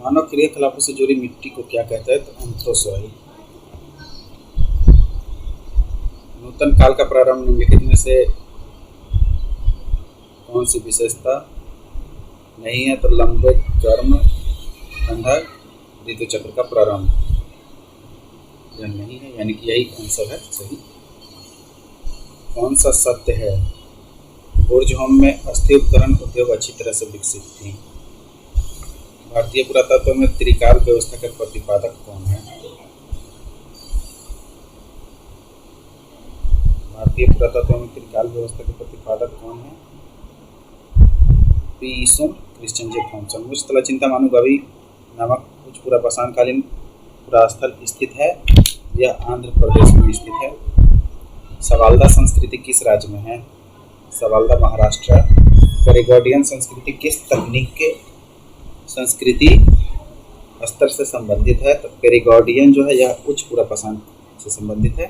मानव क्रियाकलापों से जुड़ी मिट्टी को क्या कहते हैं? तो एंथ्रोसॉइल। नूतन काल का प्रारंभ निम्नलिखित में से कौन सी विशेषता नहीं है? तो लंबे गर्म ठंडा ऋतु चक्र का प्रारंभ। यह नहीं है, यानी कि यही आंसर है सही। कौन सा सत्य है? बुर्ज होम में अस्थि उपकरण उद्योग अच्छी तरह से विकसित थी। भारतीय पुरातत्व में त्रिकाल व्यवस्था के प्रतिपादक कौन है? भारतीय पुरातत्व में त्रिकाल व्यवस्था के प्रतिपादक कौन है? पी ईसोन, क्रिश्चियन जे थॉमसन। मुझतला चिंतामणि गवी नामक उच्च पुरापाषाणकालीन पुरास्थल स्थित है। यह आंध्र प्रदेश में स्थित है। सवाल्दा संस्कृति किस राज्य में है? सवाल्दा महाराष्ट्र। कैरिगोडियन संस्कृति किस तकनीक के संस्कृति स्तर से संबंधित है? तो कैरिगोडियन जो है यह उच्च पुरापाषाण से संबंधित है।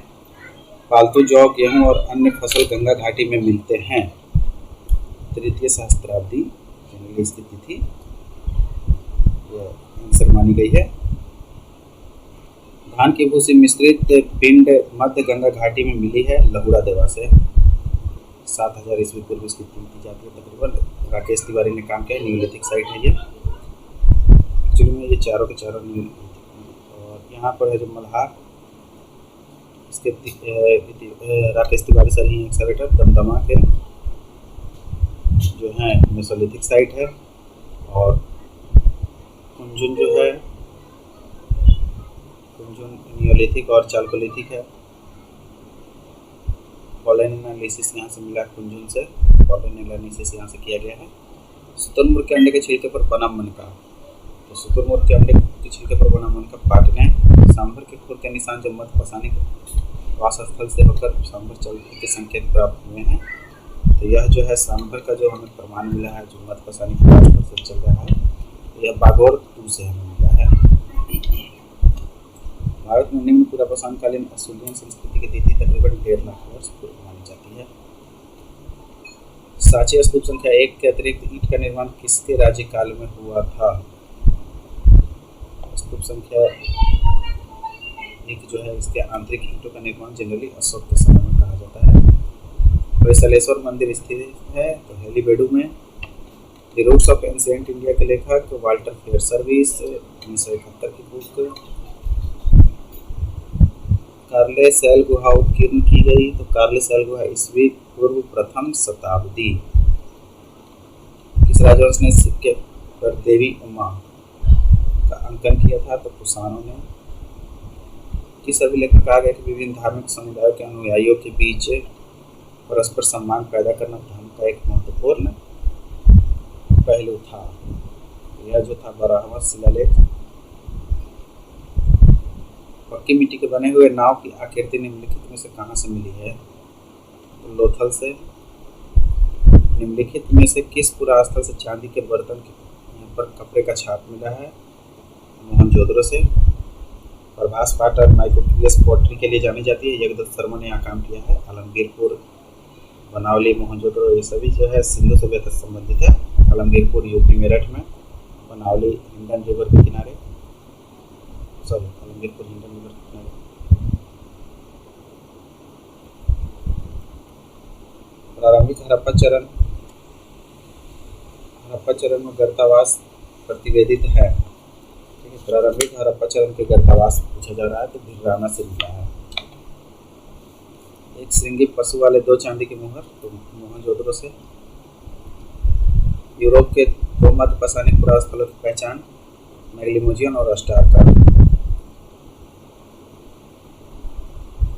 पालतू जौ, गेहूं और अन्य फसल गंगा घाटी में मिलते हैं। तृतीय सहस्त्राब्दी इसकी तिथि आंसर मानी गई है। धान की भूसी मिश्रित पिंड मध्य गंगा घाटी में मिली है लहुड़ा देवा से। 7000 ईस्वी पूर्व इसकी कीमती जाती है तकरीबन। राकेश तिवारी ने काम किया है। न्यूलिथिक साइट है ये। एक्चुअली में ये चारों के चारों न्यूलिथिक। और यहाँ पर है जो मल्हार, इसके राकेश तिवारी सर ही एक्सकवेटर। दमदमा के जो है मेसोलिथिक साइट है। और कुंजुन जो है, कुंजुन नियोलिथिक और चाल्कोलिथिक है। पॉलन एनालिसिस यहाँ से मिला कुंजुन से। पॉलन एनालिसिस यहाँ से किया गया है। शुतुरमुर्ग के अंडे के छिलके पर बना मनका। तो शुतुरमुर्ग के अंडे के छिलके पर बना मनका पाटने। सांभर के खुर के निशान जब मध्य पाषाणिक वास स्थल से होकर सांभर चलने के संकेत प्राप्त हुए हैं। तो यह जो है सांभर का जो हमें प्रमाण मिला है, जो मध्य पाषाणिक वास स्थल से चल रहा है, तो यह बागोर 2 से हमें मिला है। भारत में निम्न पुरापाषाणकालीन असूलियन संस्कृति की तिथि तकरीबन 1.5 लाख वर्ष पूर्व मानी जाती है। सांची स्तूप संख्या 1 के अतिरिक्त ईंट का निर्माण किसके राज्यकाल में हुआ था? स्तूप संख्या 1 जो है इसके आंतरिक ईंटों का निर्माण जनरली अशोक के समय में कहा जाता है। वैसलेश्वर मंदिर स्थित है तो हेलीबेडू में। The roots of ancient India के लेखक वाल्टर फेयर सर्विस, 1971 की बुक। कार्ले सैल गुहा उत्कीर्ण की गई। तो कार्ले सैल गुहा ईस्वी पूर्व प्रथम शताब्दी। किस राजवंश ने सिक्के पर देवी उमा का अंकन किया था? तो कुषाणों ने। किस अभिलेख में कहा गया कि विभिन्न धार्मिक समुदायों के अनुयायियों के बीच परस्पर सम्मान पैदा करना धर्म का एक महत्वपूर्ण पहलू था? यह जो था 12वां शिलालेख। पक्की मिट्टी के बने हुए नाव की आकृति निम्नलिखित में से कहाँ से मिली है? तो लोथल से। निम्नलिखित में से किस पुरास्थल से चांदी के बर्तन के यहाँ पर कपड़े का छाप मिला है? मोहनजोदड़ो से। प्रभास पाटर माइक्रोपियस पोट्री के लिए जानी जाती है। जगदत्त शर्मा ने यहाँ काम किया है। आलमगीरपुर, बनावली, मोहनजोदड़ो ये सभी जो है सिंधु सभ्यता से संबंधित है। आलमगीरपुर यूपी मेरठ में। बनावली हिंडन रिवर के किनारे। आलमगीरपुर हिंडन रिवर के किनारे। प्रारंभिक हड़प्पा चरण में गर्तावास प्रतिवेदित है। ठीक है, प्रारंभिक हड़प्पा चरण के गर्तावास पूछा जा रहा है तो भिराना से मिला है। एक श्रृंगी पशु वाले 2 चांदी के मुहर, तो मोहनजोदड़ो से। यूरोप के 2 मध्य पाषाणिक पुरास्थलों की पहचान, मैगलिमोजियन और अस्टारका।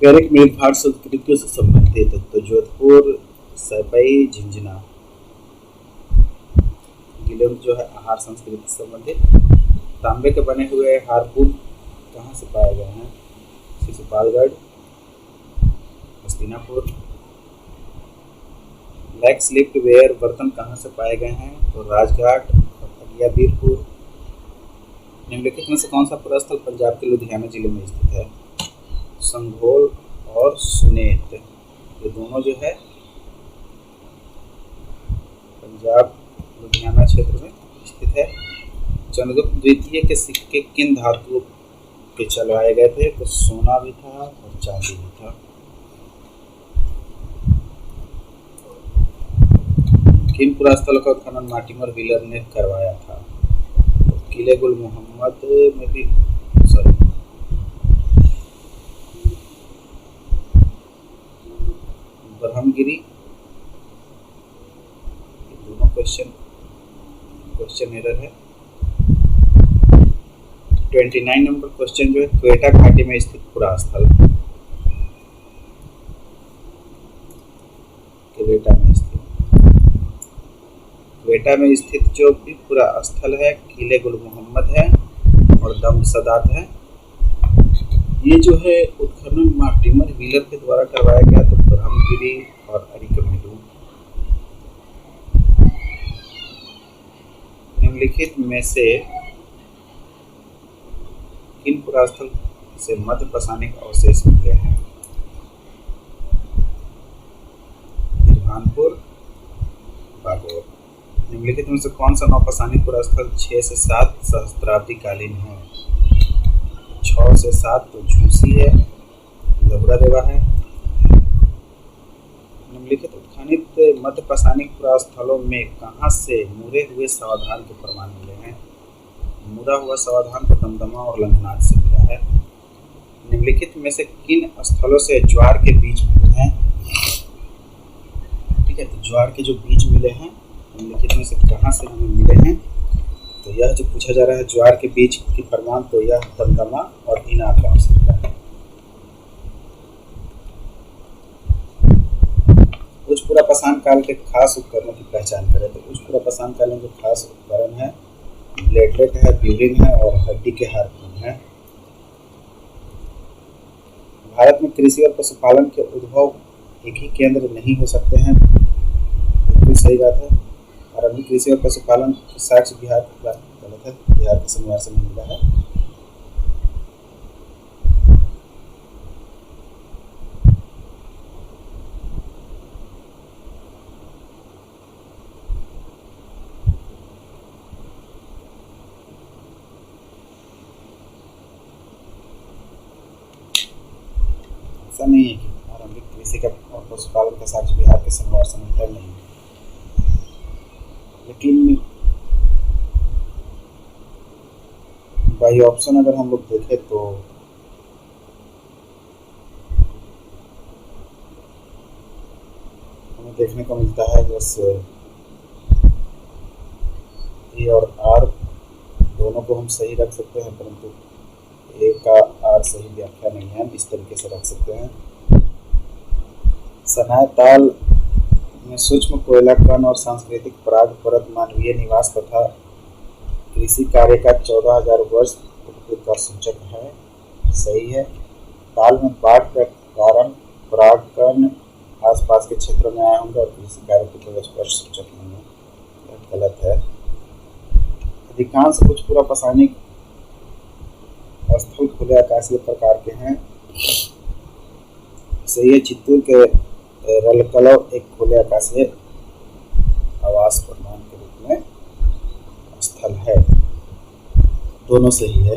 गैरिक मेघाट संस्कृतियों से संबंधित तो जोधपुर, सैपई, झिंझना। गिलोन जो है आहार संस्कृति से संबंधित। तांबे के बने हुए हारपून कहाँ से पाए गए हैं? Shishupalgarh, Hastinapur. Black slipped ware बर्तन कहाँ से पाए गए हैं? तो राजघाट और अगियाबीरपुर। निम्नलिखित में से कौन सा पुरास्थल पंजाब के लुधियाना जिले में स्थित है? संघोल और सुनेत। ये दोनों जो है पंजाब लुधियाना क्षेत्र में स्थित है। चंद्रगुप्त द्वितीय के सिक्के किन धातुओं के चलवाए गए थे? तो सोना भी था और चांदी भी था। किन पुरास्थलों का खनन मार्टिमर व्हीलर ने करवाया था? तो किले गुल मोहम्मद में भी, सॉरी, ब्रह्मगिरी। दोनों क्वेश्चन एरर है। 29 नंबर क्वेश्चन जो है, क्वेटा घाटी में स्थित पुरास्थल, क्वेटा में स्थित जो भी पूरा स्थल है, किले गुल मोहम्मद है और दम सदात है। ये जो है उत्खनन मार्टिमर व्हीलर के द्वारा करवाया गया, तो ब्रह्मगिरी और अरिकमेलू। निम्नलिखित में से किन पुरास्थल से मध्य पाषाणिक अवशेष मिले हैं? बुरहानपुर, बागोर। निम्नलिखित में से कौन सा नौपाषाणिक पुरास्थल 6 से 7 सहस्त्राब्दी कालीन है? 6 से 7 तो झूसी है, लबड़ा देवा है। निम्नलिखित उत्खनित मध्य पाषाणिक पुरास्थलों में कहाँ से मुड़े हुए सावधान के प्रमाण मिले हैं? मुड़ा हुआ सावधान को दमदमा और लंघनाथ से मिला है। निम्नलिखित में से किन स्थलों से ज्वार के बीज मिले हैं? ठीक है, तो ज्वार के जो बीज मिले हैं निम्नलिखित में से कहाँ से हमें मिले हैं? तो यह जो पूछा जा रहा है ज्वार के बीज की प्रमाण, तो यह दमदमा और इन गांव से मिला है। उच्च पूरा पाषाण काल के खास उपकरणों की पहचान करें। तो उच्च पूरा पाषाण काल में जो खास उपकरण है, ब्लेडलेट है, ब्यूरिन है और हड्डी के हार्पून है। भारत में कृषि और पशुपालन के उद्भव एक ही केंद्र नहीं हो सकते हैं। बिल्कुल सही बात है। और अभी कृषि और पशुपालन की साक्ष्य बिहार की बात गलत है, बिहार के शनिवार से नहीं मिला है। ऐसा नहीं है कि आरंभिक कृषि का और पशुपालन का साक्ष्य बिहार के शनिवार से मिलता नहीं है, लेकिन बाई ऑप्शन अगर हम लोग देखें तो हमें देखने को मिलता है जैसे ए और आर दोनों को हम सही रख सकते हैं, परंतु ए का आर सही व्याख्या नहीं है, हम इस तरीके से रख सकते हैं। सनाय ताल में सूक्ष्म कोयला कण और सांस्कृतिक पराग परत मानवीय निवास तथा कृषि कार्य का 14,000 वर्ष पूर्व का सूचक है, सही है। ताल में बाढ़ के कारण पराग कण आसपास के क्षेत्रों में आए होंगे और कृषि कार्य के केवल स्पष्ट सूचक नहीं है, यह गलत है। अधिकांश उच्च पूरा पाषाणिक स्थल खुले आकाशीय प्रकार के हैं, सही है। चित्तूर के रलकलव एक खुले आकाशीय आवास प्रमाण के रूप में स्थल है, दोनों सही है।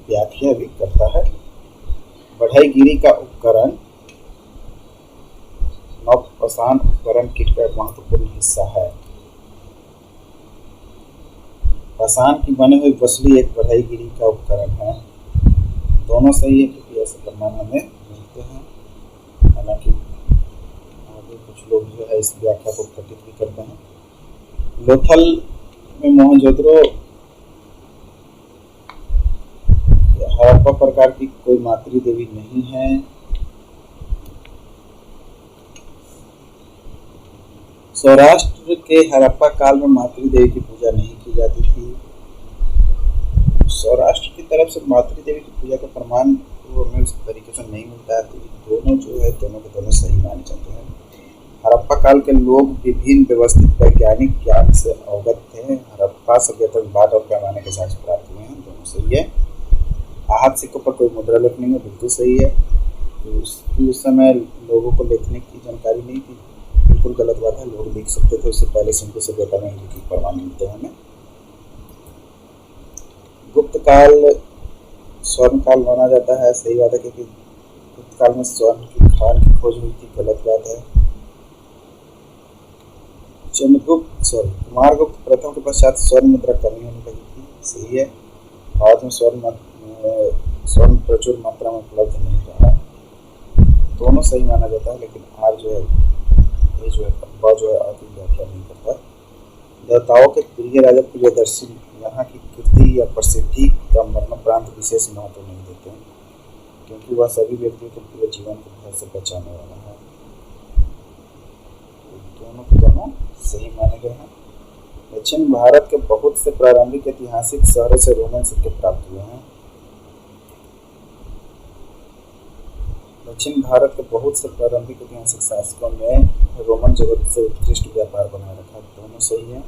व्याख्या भी करता है। बढ़ईगिरी का उपकरण नवपाषाण उपकरण किट का एक महत्वपूर्ण हिस्सा है। पाषाण की बनी हुई बसली एक बढ़ईगिरी का उपकरण है, दोनों सही है क्योंकि ऐसे प्रमाण हमें मिलते हैं। हालांकि आगे कुछ लोग जो है इस व्याख्या को खंडित भी करते हैं। लोथल में मोहनजोदड़ो हड़प्पा प्रकार की कोई मातृ देवी नहीं है। सौराष्ट्र के हड़प्पा काल में मातृ देवी की पूजा नहीं की जाती थी। सौराष्ट्र की तरफ से मातृ देवी की पूजा का प्रमाण तो हमें उस तरीके से नहीं मिलता है, तो दोनों जो है दोनों के दोनों सही माने जाते हैं। हड़प्पा काल के लोग विभिन्न व्यवस्थित वैज्ञानिक ज्ञान से अवगत थे। हड़प्पा सभ्यता में बाट और पैमाने के साक्ष्य प्राप्त हुए हैं, दोनों सही है। आहत सिक्कों पर कोई मुद्रा लेख नहीं है, बिल्कुल सही है। तो उस समय लोगों को लिखने की जानकारी नहीं थी, बिल्कुल बिल्कुल गलत बात है, लोग लिख सकते थे उससे पहले, सिंधु सभ्यता में लिखी प्रमाण मिलते हैं हमें। गुप्त काल स्वर्ण काल माना जाता है, सही बात है, क्योंकि गुप्त काल में स्वर्ण की खान की खोज हुई थी, गलत बात है। कुमारगुप्त प्रथम के पश्चात स्वर्ण मुद्रा कमी होने लगी थी, सही है। बाद में स्वर्ण प्रचुर मात्रा में उपलब्ध नहीं रहा, दोनों सही माना जाता है, लेकिन आर जो है, ये जो है अब्बा जो है आदि व्याख्या नहीं करता। देवताओं के प्रिय राजा प्रियदर्शी यहाँ की कीर्ति या प्रसिद्धि का मरणोपरांत विशेष महत्व नहीं देते हैं, क्योंकि वह सभी व्यक्तियों के पूरे जीवन को भय से बचाने वाला है। दोनों सही माने गए हैं। दक्षिण भारत के बहुत से प्रारंभिक ऐतिहासिक शहरों से रोमन सिक्के प्राप्त हुए हैं। दक्षिण भारत के बहुत से प्रारंभिक ऐतिहासिक शासकों में रोमन जगत से उत्कृष्ट व्यापार बनाए रखा, दोनों सही है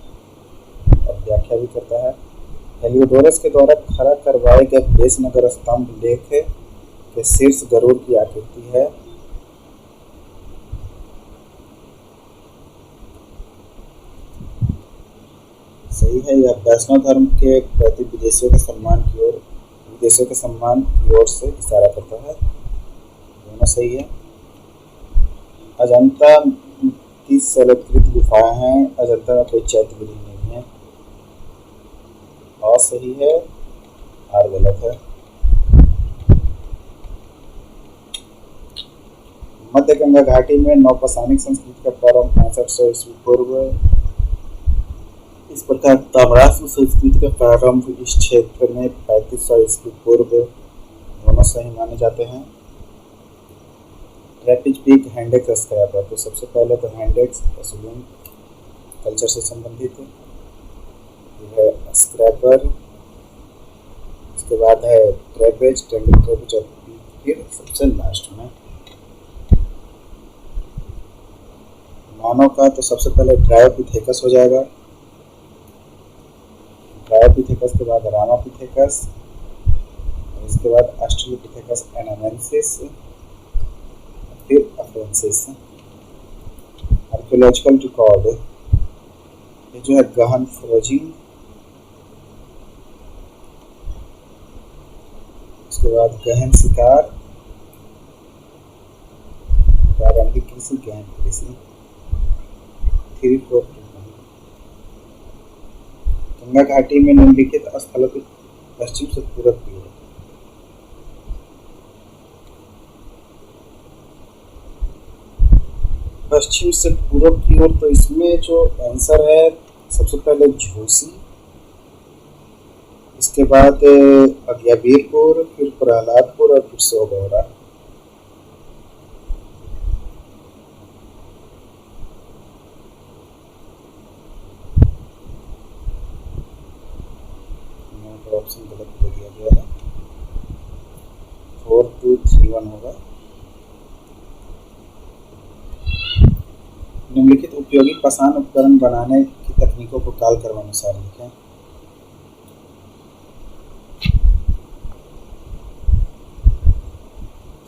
और व्याख्या भी करता है। हेलियोडोरस के द्वारा खड़ा करवाए गए बेसनगर स्तंभ लेख के शीर्ष गरुड़ की आकृति है। सही है, यह वैष्णव धर्म के प्रति विदेशियों के सम्मान की ओर से इशारा करता है, दोनों सही है। अजंता 30 शैलकृत गुफाएं हैं, अजंता में कोई चैत्यगिरी नहीं है, और सही है, आर गलत है। मध्य गंगा घाटी में नवपाषाणिक संस्कृति का प्रारंभ 6500 ईस्वी पूर्व। इस प्रकार ताम्राश्म संस्कृति का प्रारंभ इस क्षेत्र में 3500 ईस्वी पूर्व, दोनों सही माने जाते हैं। ट्रैपिज पीक हैंडेक्स स्क्रैपर, तो सबसे पहले तो हैंडेक्स एसुलिन कल्चर से संबंधित है, यह है स्क्रैपर, उसके बाद है ट्रैपेज और फिर सबसे लास्ट में मानव का, तो सबसे पहले ड्रायोपिथेकस हो जाएगा, ड्रायोपिथेकस के बाद रामापिथेकस, और इसके बाद ऑस्ट्रेलोपिथेकस एनामेंसिस, फिर अफ्रेंसिस। आर्कियोलॉजिकल रिकॉर्ड, ये जो है गहन फोर्जिंग, उसके बाद गहन शिकार, प्रारंभिक कृषि, गहन कृषि, 3-4। गंगा घाटी में निम्नलिखित स्थलों की पश्चिम से पूरब की ओर, पश्चिम से पूरब की ओर, तो इसमें जो आंसर है सबसे पहले झूसी, इसके बाद अज्ञावीरपुर, फिर प्रहलादपुर और फिर सोगौरा। ऑप्शन गलत कर दिया गया है, 4231 होगा। निम्नलिखित उपयोगी पाषाण उपकरण बनाने की तकनीकों को काल क्रमानुसार लिखें।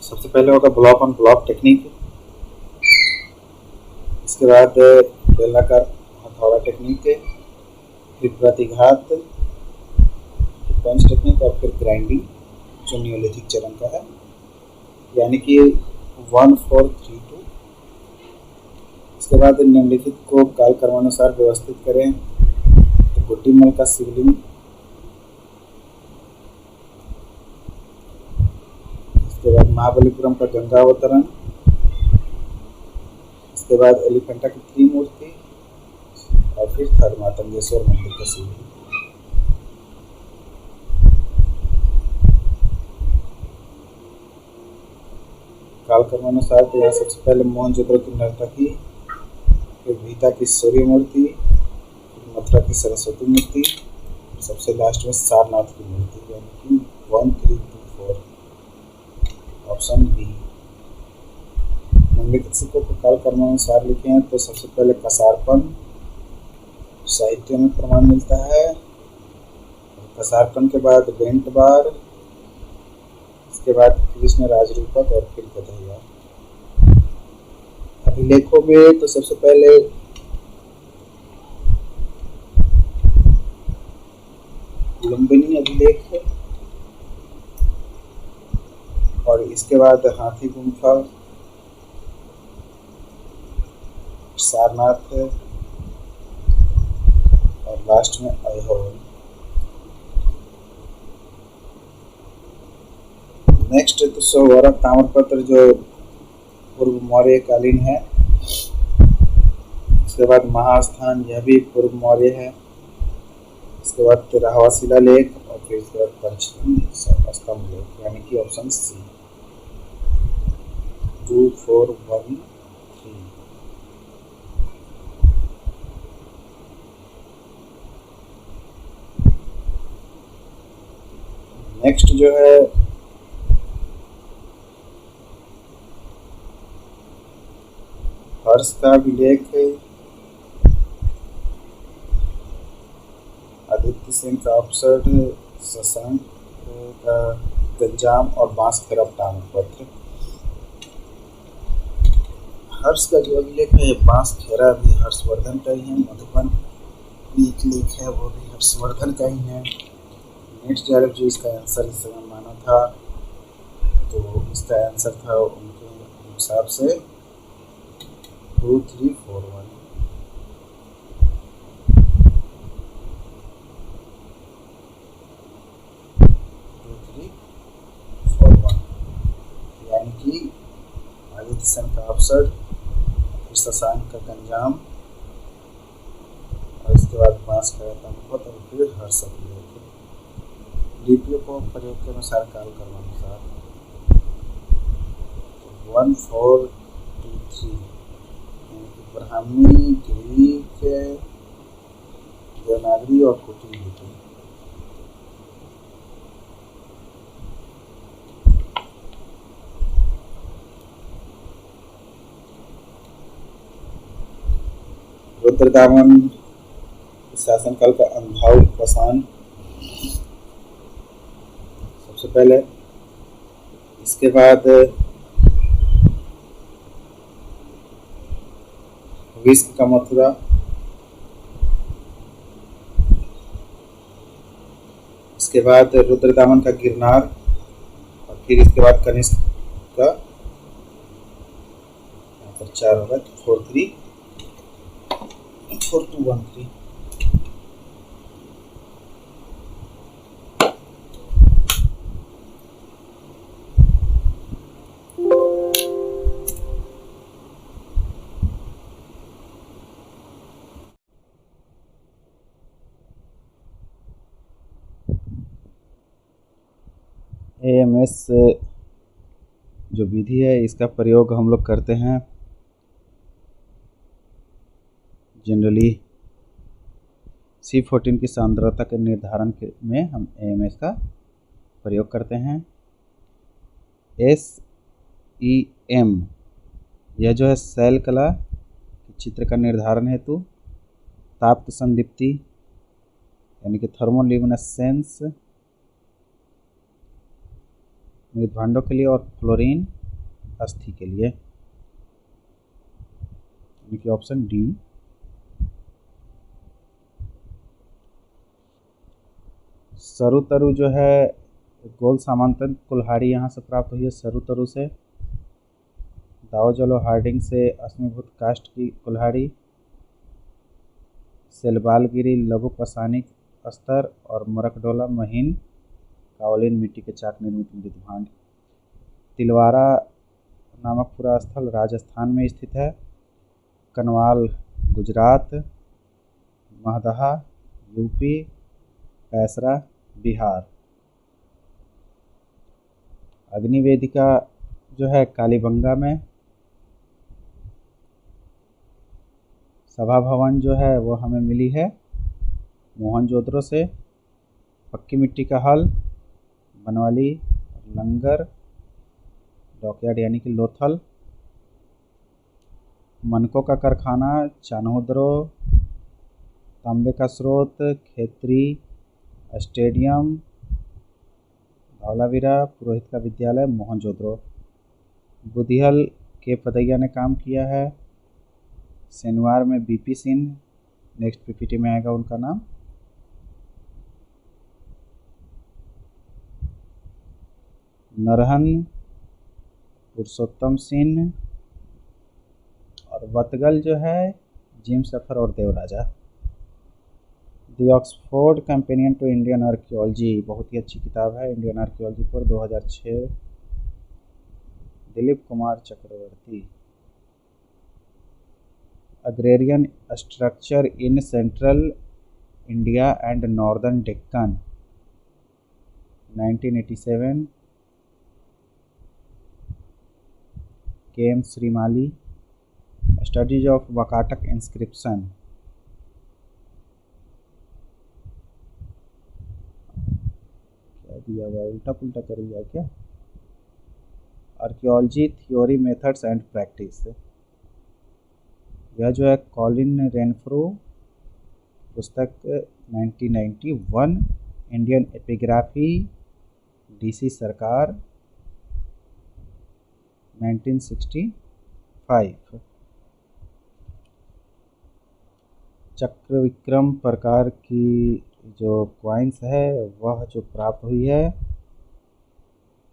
सबसे पहले होगा ब्लॉक ऑन ब्लॉक टेक्निक, इसके बाद बेलनाकार हथौड़ा टेक्निक, फिर प्रतिघात, पंच टेक्निक, और फिर ग्राइंडिंग जो नियोलिथिक चरण का है, यानी कि 1432। इसके बाद निम्नलिखित को काल क्रमानुसार व्यवस्थित करें, तो गुड्डीमल का शिवलिंग, इसके बाद महाबलीपुरम का गंगा अवतरण, इसके बाद एलिफेंटा की त्रिमूर्ति, और फिर थर्ड मातंगेश्वर मंदिर का शिवलिंग। काल क्रमानुसार तो यहाँ सबसे पहले मोहनजोदड़ो की नर्तकी, फिर भीटा की सूर्य मूर्ति, फिर मथुरा की सरस्वती मूर्ति, सबसे लास्ट में सारनाथ की मूर्ति, यानी कि 1324, ऑप्शन बी। निम्नलिखित सिक्कों को काल क्रमानुसार लिखे हैं, तो सबसे पहले कसारपन साहित्य में प्रमाण मिलता है, कसारपन के बाद बेंट बार, इसके बाद कृष्ण राजरूपक, और फिर गधैया। अभिलेखों में तो सबसे पहले लुम्बिनी अभिलेख है, और इसके बाद हाथी गुम्फा, सारनाथ है, और लास्ट में ऐहोल। नेक्स्ट तो सौवरक ताम्रपत्र जो पूर्व मौर्य कालीन है। इसके बाद महास्थान, यह भी पूर्व मौर्य है। इसके बाद तेरहवा शिलालेख, और फिर इसके बाद पंचम स्तंभ लेख, यानी कि ऑप्शन सी 2 4 1 3। नेक्स्ट जो है हर्ष का अभिलेख है, आदित्य सेन का अपसर्ट, शशांक का गंजाम और बांसखेड़ा ताम्रपत्र। हर्ष का जो अभिलेख है बांसखेड़ा भी हर्षवर्धन का ही है। मधुबन भी एक लेख है, वो भी हर्षवर्धन का ही है। नेक्स्ट JRF जो इसका आंसर इस समय माना था, तो इसका आंसर था उनके हिसाब से 2 3 4 1। यानी कि आदित्य सेन का अपसर्ट, फिर शशांक का गंजाम, और इसके बाद बांसखेड़ा ताम्रपत्र, और फिर हर्ष अभिलेख। लिपियों को प्रयोग के अनुसार काल क्रमानुसार 1 4 2 3, ब्राह्मी, ग्रीक, देवनागरी और कुटी लिपि। रुद्रदामन शासनकाल का अंधाउल पाषाण सबसे पहले। इसके बाद विश्व का मथुरा, इसके बाद रुद्रदामन का गिरनार, और फिर इसके बाद कनिष्क का 4 होगा 4 3 4 2 1 3। AMS जो विधि है इसका प्रयोग हम लोग करते हैं जनरली C14 की सांद्रता के निर्धारण में हम AMS का प्रयोग करते हैं। SEM यह जो है सेल कला चित्र का निर्धारण हेतु, ताप संदीप्ति यानी कि थर्मोल्यूमिनेसेंस मृदभांडों के लिए, और फ्लोरीन अस्थि के लिए, यानी कि ऑप्शन डी। सरुतरु जो है गोल समांतर कुल्हाड़ी यहाँ से प्राप्त हुई है सरुतरु से। दाओजलो हार्डिंग से अश्मीभूत काष्ठ की कुल्हाड़ी। सेलबालगिरी लघु पाषाणिक स्तर, और मरकडोला महीन कावलिन मिट्टी के चाक निर्मित मृदभांड। तिलवारा नामक पूरा स्थल राजस्थान में स्थित है। कनवाल गुजरात, महदहा यूपी, कैसरा बिहार। अग्निवेदिका जो है कालीबंगा में। सभा भवन जो है वो हमें मिली है मोहनजोदड़ो से। पक्की मिट्टी का हल बनवाली, लंगर, डॉकयार्ड यानी कि लोथल। मनकों का कारखाना चान्होदरो। तांबे का स्रोत खेतरी स्टेडियम धौलावीरा। पुरोहित का विद्यालय मोहनजोदड़ो। बुधियल के पदैया ने काम किया है। सिनवार में बीपी सिंह, नेक्स्ट पीपीटी में आएगा उनका नाम। नरहन पुरुषोत्तम सिंह, और वतगल जो है जिम सफर और Devaraja. The Oxford companion to Indian archaeology, बहुत ही अच्छी किताब है इंडियन आर्कियोलॉजी पर, 2006, Dilip Kumar Chakrabarti. Agrarian structure in central India and northern Deccan, 1987, K M Shrimali. Studies of Vakataka inscription, क्या दिया हुआ, उल्टा पुल्टा कर दिया क्या। Archaeology theory methods and practice, यह जो है कॉलिन रेनफ्रो, पुस्तक 1991। इंडियन एपिग्राफी, डीसी सरकार, 1965। चक्र विक्रम प्रकार की जो क्वाइंस है वह जो प्राप्त हुई है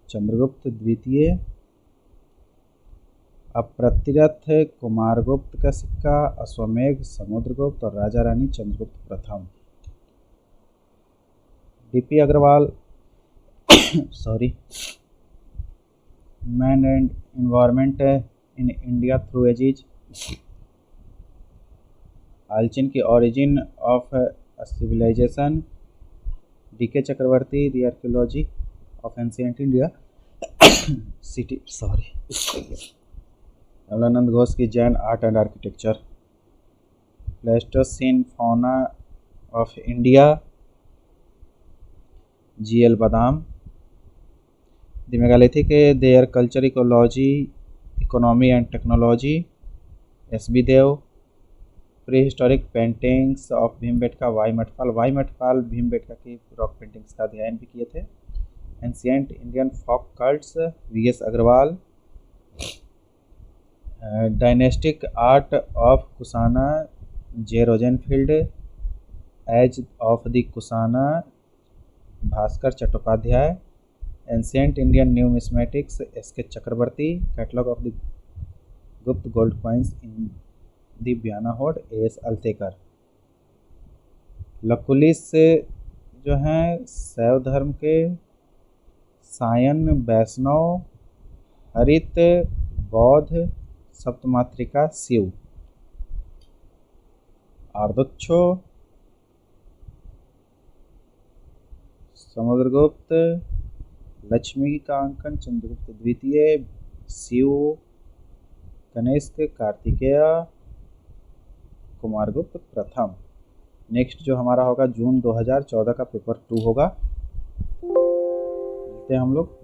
चंद्रगुप्त द्वितीय। अप्रतिरथ कुमारगुप्त का सिक्का, अश्वमेघ समुद्रगुप्त और राजा रानी चंद्रगुप्त प्रथम। DP Agrawal sorry, man and environment in India through ages. Allchin की origin of civilisation, DK Chakrabarti, the archaeology of ancient India city, Kamalanand Ghosh की Jain art and architecture. Pleistocene fauna of India, GL Badam. The megalithic their culture ecology, economy and technology, SB Deo. Pre historic paintings of Bhimbetka, Y Mathpal. Y Mathpal Bhimbetka की rock paintings का अध्ययन भी किए थे। Ancient Indian folk cults, VS Agrawal. Dynastic art of Kushana, J Rosenfield. Age of the Kushana, Bhaskar Chattopadhyay. Ancient Indian numismatics, SK Chakrabarti. Catalogue of the Gupta gold coins in the Bayana hoard, AS Altekar. Lakulisa जो हैं शैव धर्म के, सायन वैष्णव, हरित बौद्ध, सप्तमात्रिका शिव। आर्दोच्छो समुद्रगुप्त, लक्ष्मी का अंकन चंद्रगुप्त द्वितीय, शिव कनिष्क, कार्तिकेय, कुमारगुप्त प्रथम। नेक्स्ट जो हमारा होगा जून 2014 का पेपर 2 होगा। मिलते हैं हम लोग